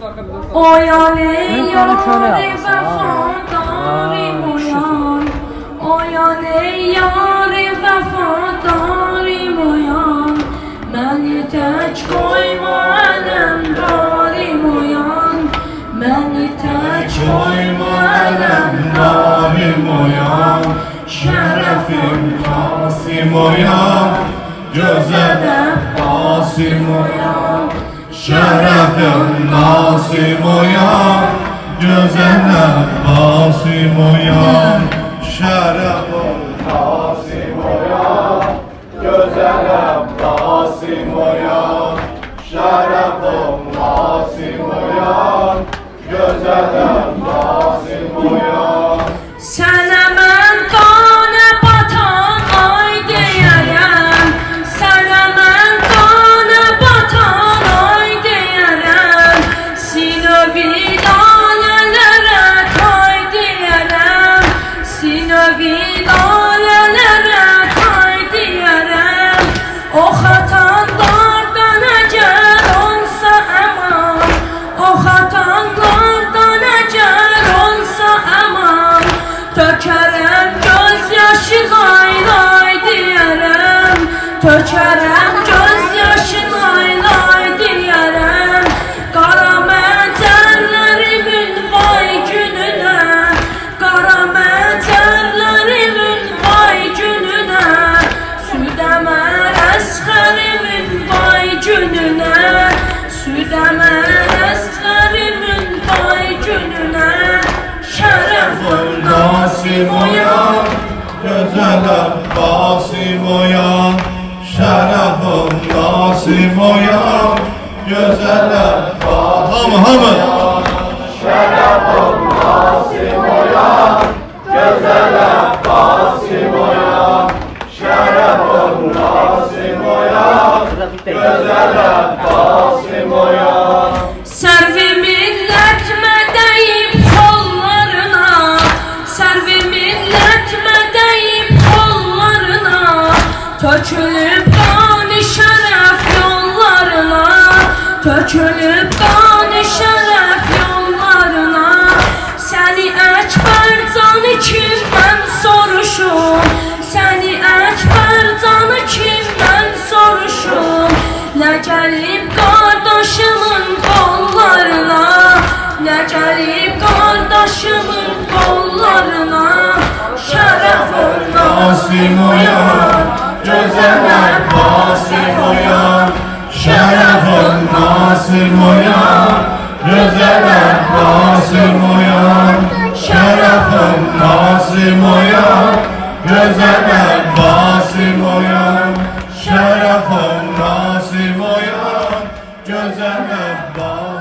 Oyan ey yâri vefadarim oyan. Oyan ey yâri vefadarim oyan. Məni tək qoyma ələmdarim oyan. Məni tək qoyma ələmdarim oyan. Şərəfim Qasim oyan. Gözəl Qasim oyan. Şərəfim Qasim oyan. Gözəl Qasim oyan. Şərəfim Qasim oyan. Gözəl Qasim oyan. Şərəfim Qasim oyan. Gözəl Qasim oyan. Sənə mən qanə batan ay deyərəm. Sənə mən qanə batan ay deyərəm. Sinövi lalələrə tay deyərəm. Sinövi lalələrə tay deyərəm. O xatanlardan əgər olsa əman. O xatanlardan əgər olsa əman. Tökərəm göz yaşı lay lay deyərəm. Tökərəm göz yaşı lay lay deyərəm. Qara məcəllərimin vay gününə. Qara məcəllərimin vay gününə. Südəmər əsxərimin vay gününə. Südəmər əsxərimin vay gününə. Şərəfim Qasim oyan. Gözəl Qasim oyan. Şərəfim Qasim oyan. Gözəl Qasim oyan. Şərəfim Qasim oyan. Gözəl Qasim oyan. Şərəfim Qasim oyan. Gözəl Qasim oyan. Sərvi millət mədəyib kollarına. Sərvi millət mədəyib kollarına. Tökülüb qani şərəf yollarına. Tökülüb qani şərəf yollarına. Səni Əkbər canı kimdən soruşum. Səni Əkbər canı kimdən soruşum. Nə gəlib qardaşımın qollarına. Nə gəlib qardaşımın qollarına. Şərəfim Qasim oyan. Gözəl Qasim oyan. Şərəfim Qasim oyan. Gözəl Qasim oyan. Şərəfim Qasim oyan. Gözəl Qasim oyan. Şərəfim Qasim oyan. Gözəl Qasim